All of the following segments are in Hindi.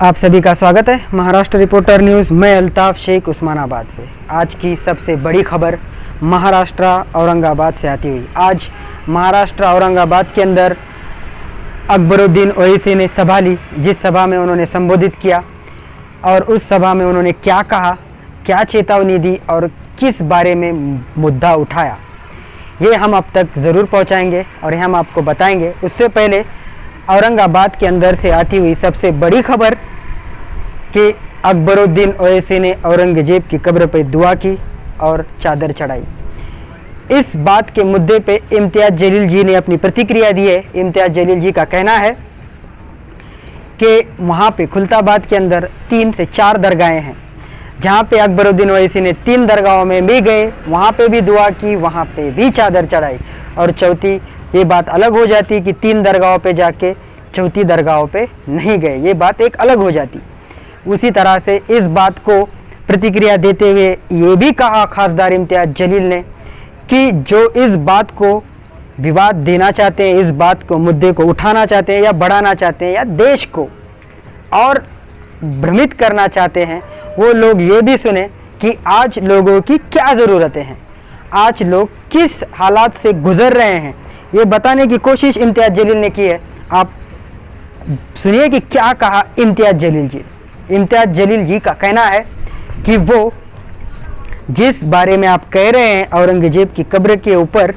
आप सभी का स्वागत है महाराष्ट्र रिपोर्टर न्यूज़। मैं अल्ताफ शेख उस्मानाबाद से। आज की सबसे बड़ी खबर महाराष्ट्र औरंगाबाद से आती हुई। आज महाराष्ट्र औरंगाबाद के अंदर अकबरुद्दीन ओवैसी ने सभा ली, जिस सभा में उन्होंने संबोधित किया और उस सभा में उन्होंने क्या कहा, क्या चेतावनी दी और किस बारे में मुद्दा उठाया, ये हम अब तक ज़रूर पहुंचाएंगे और ये हम आपको बताएंगे। उससे पहले औरंगाबाद के अंदर से आती हुई सबसे बड़ी खबर कि अकबरुद्दीन ओवैसी ने औरंगजेब की कब्र पर दुआ की और चादर चढ़ाई। इस बात के मुद्दे पे इम्तियाज़ जलील जी ने अपनी प्रतिक्रिया दी है। इम्तियाज़ जलील जी का कहना है कि वहाँ पे खुलताबाद के अंदर 3 से 4 दरगाहें हैं, जहाँ पे अकबरुद्दीन ओवैसी ने 3 दरगाहों में भी गए, वहाँ पे भी दुआ की, वहाँ पे भी चादर चढ़ाई। और चौथी ये बात अलग हो जाती कि 3 दरगाहों पे जाके चौथी दरगाहों पे नहीं गए, ये बात एक अलग हो जाती। उसी तरह से इस बात को प्रतिक्रिया देते हुए ये भी कहा खासदार इम्तियाज़ जलील ने कि जो इस बात को विवाद देना चाहते हैं, इस बात को मुद्दे को उठाना चाहते हैं या बढ़ाना चाहते हैं या देश को और भ्रमित करना चाहते हैं, वो लोग ये भी सुने कि आज लोगों की क्या ज़रूरतें हैं, आज लोग किस हालात से गुजर रहे हैं, ये बताने की कोशिश इम्तियाज़ जलील ने की है। आप सुनिए कि क्या कहा इम्तियाज़ जलील जी। इम्तियाज़ जलील जी का कहना है कि वो जिस बारे में आप कह रहे हैं औरंगजेब की कब्र के ऊपर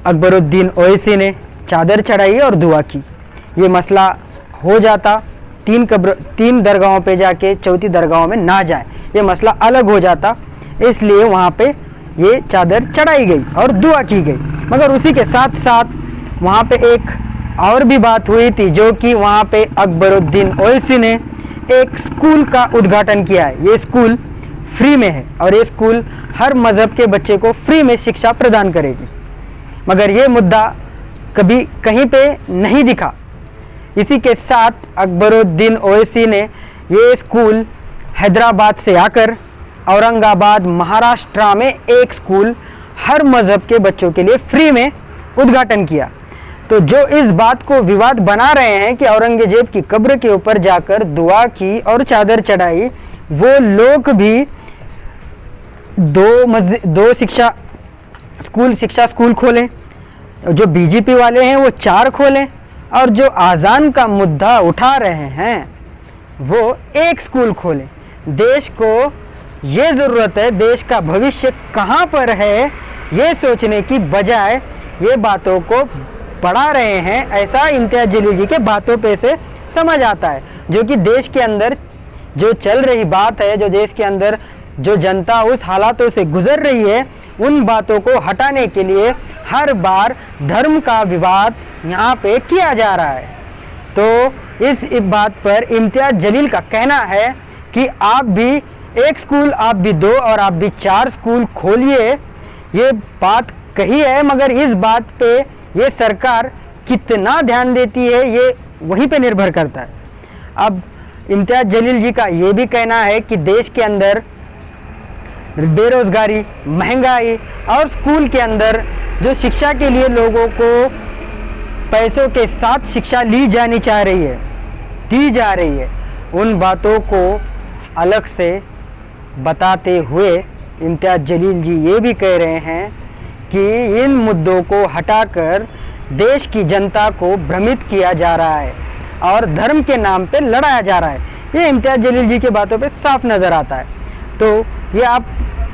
अकबरुद्दीन ओवैसी ने चादर चढ़ाई और दुआ की, ये मसला हो जाता 3 दरगाहों पे जाके चौथी दरगाहों में ना जाए, ये मसला अलग हो जाता, इसलिए वहाँ पे ये चादर चढ़ाई गई और दुआ की गई। मगर उसी के साथ साथ वहाँ पे एक और भी बात हुई थी, जो कि वहाँ पे अकबरुद्दीन ओवैसी ने एक स्कूल का उद्घाटन किया है। ये स्कूल फ्री में है और ये स्कूल हर मज़हब के बच्चे को फ्री में शिक्षा प्रदान करेगी, मगर ये मुद्दा कभी कहीं पे नहीं दिखा। इसी के साथ अकबरुद्दीन ओवैसी ने ये स्कूल हैदराबाद से आकर औरंगाबाद महाराष्ट्र में एक स्कूल हर मज़हब के बच्चों के लिए फ्री में उद्घाटन किया। तो जो इस बात को विवाद बना रहे हैं कि औरंगजेब की कब्र के ऊपर जाकर दुआ की और चादर चढ़ाई, वो लोग भी दो शिक्षा स्कूल खोलें, जो बीजेपी वाले हैं वो 4 खोलें, और जो आज़ान का मुद्दा उठा रहे हैं वो एक स्कूल खोलें। देश को ये ज़रूरत है, देश का भविष्य कहाँ पर है ये सोचने की बजाय ये बातों को बढ़ा रहे हैं, ऐसा इम्तियाज़ जलील जी के बातों पे से समझ आता है। जो कि देश के अंदर जो चल रही बात है, जो देश के अंदर जो जनता उस हालातों से गुजर रही है, उन बातों को हटाने के लिए हर बार धर्म का विवाद यहाँ पे किया जा रहा है। तो इस बात पर इम्तियाज़ जलील का कहना है कि आप भी एक स्कूल, आप भी 2 और आप भी 4 स्कूल खोलिए, ये बात कही है, मगर इस बात पे ये सरकार कितना ध्यान देती है ये वहीं पे निर्भर करता है। अब इम्तियाज़ जलील जी का ये भी कहना है कि देश के अंदर बेरोज़गारी, महंगाई और स्कूल के अंदर जो शिक्षा के लिए लोगों को पैसों के साथ शिक्षा ली जानी चाह रही है, दी जा रही है, उन बातों को अलग से बताते हुए इम्तियाज़ जलील जी ये भी कह रहे हैं कि इन मुद्दों को हटाकर देश की जनता को भ्रमित किया जा रहा है और धर्म के नाम पे लड़ाया जा रहा है। ये इम्तियाज़ जलील जी के बातों पे साफ नज़र आता है। तो ये आप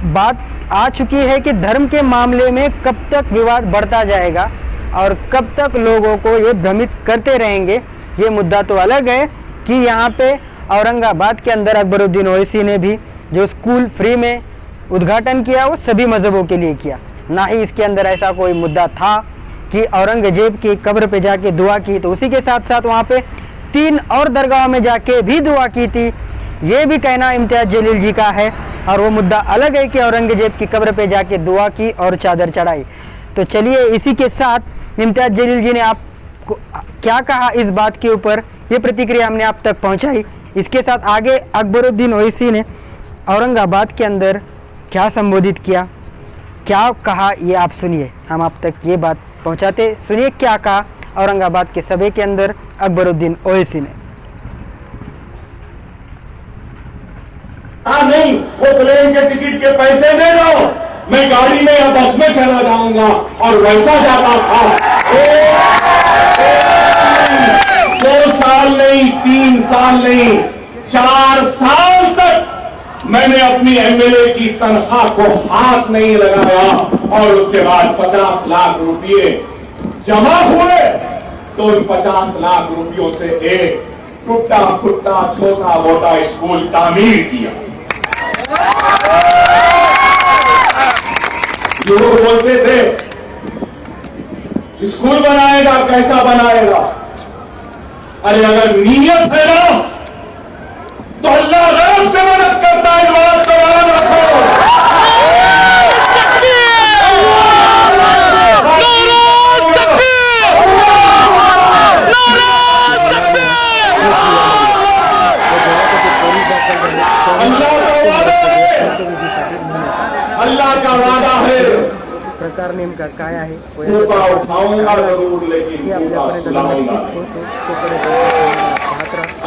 बात आ चुकी है कि धर्म के मामले में कब तक विवाद बढ़ता जाएगा और कब तक लोगों को ये भ्रमित करते रहेंगे। ये मुद्दा तो अलग है कि यहाँ पे औरंगाबाद के अंदर अकबरुद्दीन ओवैसी ने भी जो स्कूल फ्री में उद्घाटन किया वो सभी मज़हबों के लिए किया, ना ही इसके अंदर ऐसा कोई मुद्दा था कि औरंगजेब की कब्र पे जाके दुआ की। तो उसी के साथ साथ वहाँ पे 3 और दरगाह में जाके भी दुआ की थी, ये भी कहना इम्तियाज़ जलील जी का है। और वो मुद्दा अलग है कि औरंगजेब की कब्र पे जाके दुआ की और चादर चढ़ाई। तो चलिए इसी के साथ इम्तियाज़ जलील जी ने आपको क्या कहा इस बात के ऊपर, ये प्रतिक्रिया हमने आप तक पहुँचाई। इसके साथ आगे अकबरुद्दीन ओवैसी ने औरंगाबाद के अंदर क्या संबोधित किया, क्या कहा, ये आप सुनिए। हम आप तक ये बात पहुंचाते, सुनिए क्या कहा औरंगाबाद के सभा के अंदर अकबरुद्दीन ओवैसी ने। हाँ नहीं, वो प्लेन के टिकट के पैसे दे दो, मैं गाड़ी में या बस में चला जाऊंगा। और वैसा जाता था। 2 साल नहीं, 3 साल नहीं, 4 साल तक मैंने अपनी एमएलए की तनख्वाह को हाथ नहीं लगाया। और उसके बाद 50 लाख रुपए जमा हुए तो उन 50 लाख रुपयों से एक टूटा फुट्टा छोटा मोटा स्कूल तामीर किया। लोग बोलते थे स्कूल बनाएगा, कैसा बनाएगा? अरे अगर नीयत है ना तो अल्लाह गैब से मदद करता है। बात को याद रखो। अल्लाह का वादा है। प्रकार नेमका काय आहे फूका उठाऊंगा जरूर, लेकिन फूका सुलाऊंगा।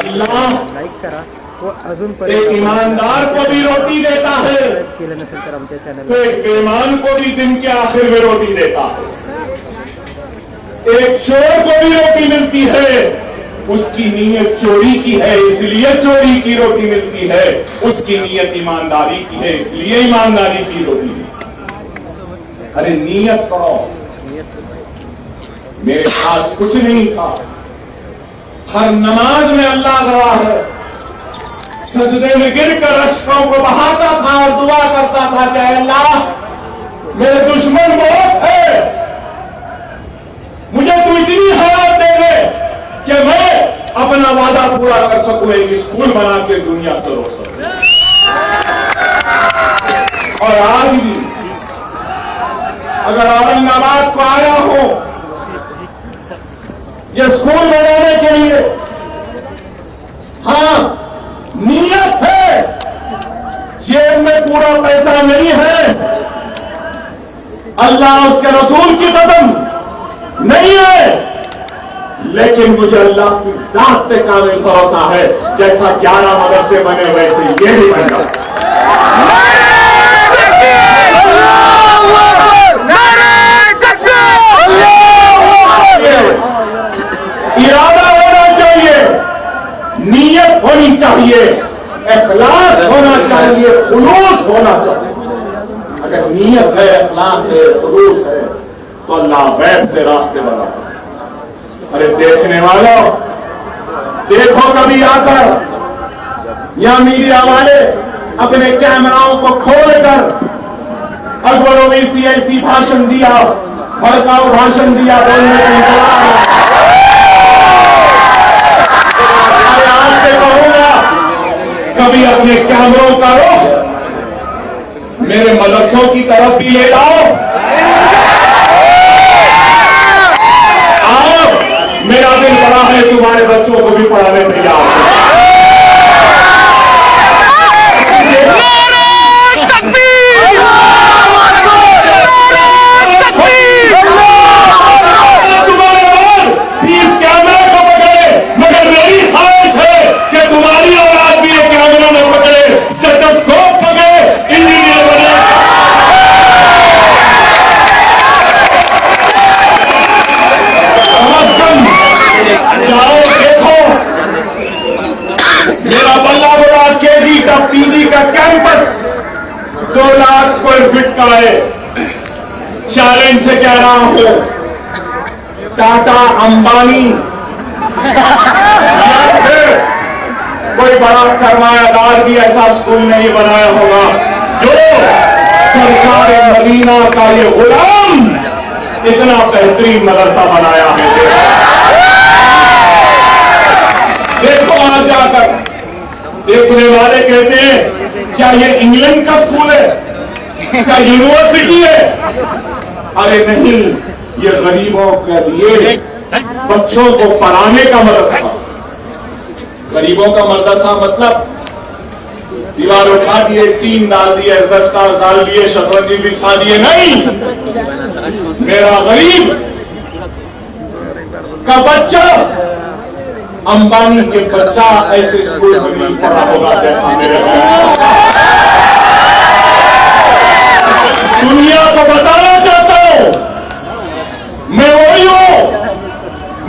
अल्लाह लाईक करा व अजून एक ईमानदार को भी रोटी देता है, केलं नसेल तर आमच्या चॅनल तो एक बेईमान को भी दिन के आखिर में रोटी देता है। एक चोर को भी रोटी मिलती है, उसकी नीयत चोरी की है इसलिए चोरी की रोटी मिलती है, उसकी नीयत ईमानदारी की है इसलिए ईमानदारी की रोटी मिलती है। अरे नीयत करो। मेरे पास कुछ नहीं था, हर नमाज में अल्लाह गवाह है, सजदे में गिरकर अश्कों को बहाता था और दुआ करता था कि अल्लाह मेरे दुश्मन बहुत है, मुझे तू इतनी हालत दे दे कि मैं अपना वादा पूरा कर सकूं, एक स्कूल बना के दुनिया से रोक सकूं। और आज भी अगर औरंगाबाद को आया हो ये स्कूल बनाने के लिए, हाँ नीयत है, जेब में पूरा पैसा नहीं है, अल्लाह उसके रसूल की कसम नहीं है, लेकिन मुझे अल्लाह की जात पे कामिल भरोसा है, जैसा 11 मदरसे बने वैसे ये भी बन जाए। इरादा होना चाहिए, नीयत होनी चाहिए, इखलास होना चाहिए, खुलूस होना चाहिए। अगर नीयत है, इखलास है, खुलूस है तो अल्लाह गैब से रास्ते बनाता है। अरे देखने वालों, देखो कभी आकर या मीडिया वाले अपने कैमराओं को खोलकर अकबर ओवैसी ऐसी भाषण दिया, भड़काऊ भाषण दिया, बोलने की आज से कहूंगा कभी अपने कैमरों का रुख मेरे मदरसों की तरफ भी ले जाओ। आओ, मेरा दिल बड़ा है तुम्हारे बच्चों को भी पढ़ाने तैयार। का है, चैलेंज से कह रहा हूं, टाटा अंबानी या फिर कोई बड़ा सरमायादार भी ऐसा स्कूल नहीं बनाया होगा जो सरकार मदीना का ये गुलाम इतना बेहतरीन मदरसा बनाया है। देखो वहां जाकर देखने वाले कहते हैं क्या ये इंग्लैंड का स्कूल है, क्या यूनिवर्सिटी है? अरे नहीं, ये गरीबों के लिए बच्चों को पढ़ाने का मदरसा। गरीबों का मदरसा मतलब दीवार उठा दिए, टीन डाल दिए, दस्तार डाल दिए, शतरंजी बिछा दिए, नहीं। मेरा गरीब का बच्चा अंबानी के बच्चा ऐसे स्कूल में नहीं पढ़ा होगा जैसा मेरे भाई। दुनिया को बताना चाहता हूं, मैं वही हूं,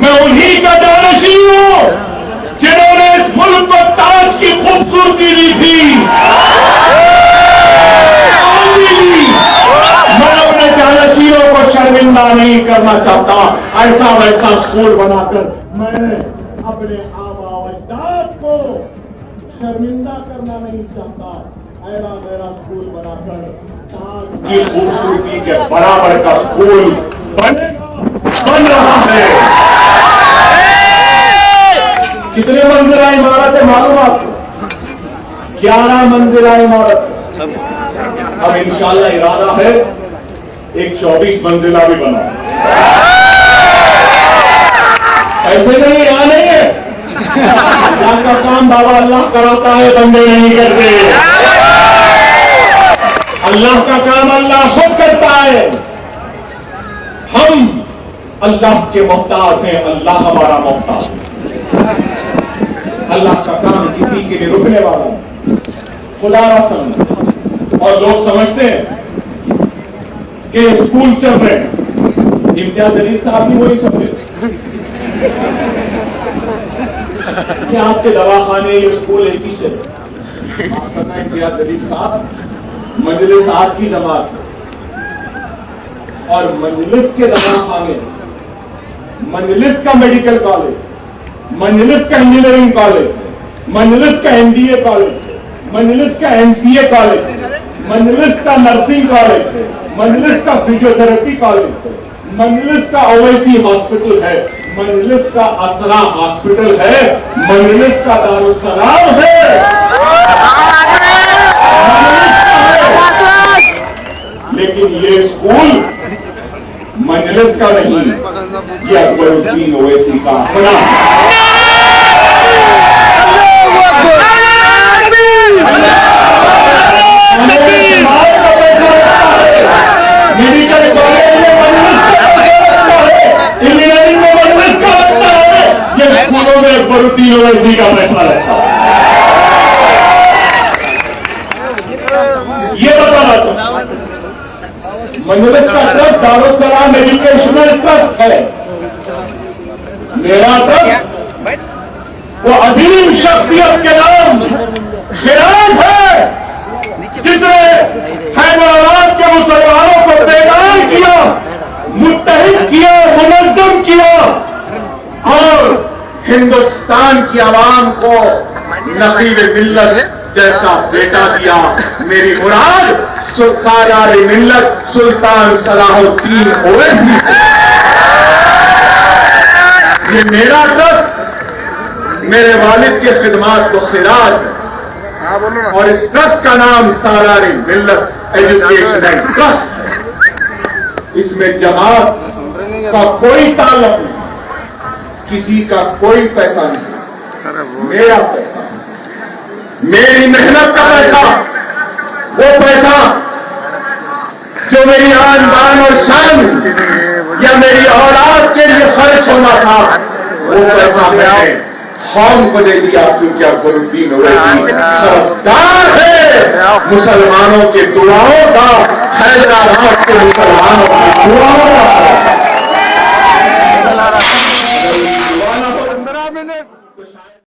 मैं उन्हीं का जानशी हूं जिन्होंने इस मुल्क को ताज की खूबसूरती दी थी। मैं अपने जानशियों को शर्मिंदा नहीं करना चाहता। ऐसा वैसा स्कूल बनाकर मैं अपने आबा व अजदाद को शर्मिंदा करना नहीं चाहता। ऐसा मेरा स्कूल बनाकर ताज की खूबसूरती के बराबर का स्कूल बन रहा है। कितने मंजिला इमारत है मालूम आपको? 11 मंजिला इमारत। अब इंशाल्लाह इरादा है एक 24 मंजिला भी बना। ऐसे नहीं, यहाँ नहीं है। अल्लाह का काम बाबा अल्लाह कराता है, बंदे नहीं करते। अल्लाह का काम अल्लाह खुद करता है। हम अल्लाह के मोहताज हैं, अल्लाह हमारा मोहताज है। अल्लाह का काम किसी के लिए रुकने वाला है, खुदा ना समझे। और लोग समझते हैं कि स्कूल चल रहे हैं। इम्तियाज अली साहब भी वही समझे कि आपके दवाखाने ये स्कूल एक ही से। इम्तियाज अली साहब मजलिस आपकी जमात और मजलिस के दवाखाने, मजलिस का मेडिकल कॉलेज, मजलिस का इंजीनियरिंग कॉलेज, मजलिस का एमबीए कॉलेज, मजलिस का एमसीए कॉलेज, मजलिस का नर्सिंग कॉलेज, मजलिस का फिजियोथेरेपी कॉलेज, मजलिस का ओवैसी हॉस्पिटल है, मजलिस का असरा हॉस्पिटल है, मजलिस का दारुस्सलाम है, लेकिन ये स्कूल मजलिस का नहीं, ये अकबरुद्दीन ओवैसी का अपना। मेडिकल कॉलेज में मजलिस का है, इंजीनियरिंग में मजलिस का लगता है, ये स्कूलों में अकबरुद्दीन ओवैसी का पैसा लगता है। ये बताना चाहता मजलिस का ट्रस्ट दारुस्सलाम एजुकेशनल ट्रस्ट है। मेरा ट्रस्ट वो अजीम शख्सियत के नाम खिराज है जिसने हैदराबाद के मुसलमानों को बेदार किया, मुत्तहिद किया, मुनज़्ज़म किया और हिंदुस्तान की आवाम को नकीब मिल्लत जैसा बेटा दिया। मेरी मुराद सालार मिल्लत सुल्तान सलाहुद्दीन ओवैसी। ये मेरा ट्रस्ट मेरे वालिद के खिदमात को खिराज है और इस ट्रस्ट का नाम सालार मिल्लत एजुकेशनल ट्रस्ट है। इसमें जमात का कोई ताल्लुक नहीं, किसी का कोई पैसा नहीं, मेरा पैसा, मेरी मेहनत का पैसा, वो पैसा जो मेरी आन बान और शान या मेरी औलाद के लिए खर्च होना था, वो पैसा मैंने कौम को दे दिया क्योंकि अकबरुद्दीन ओवैसी सरदार है मुसलमानों के दुआओं का, हैदराबाद के मुसलमानों की दुआओं का।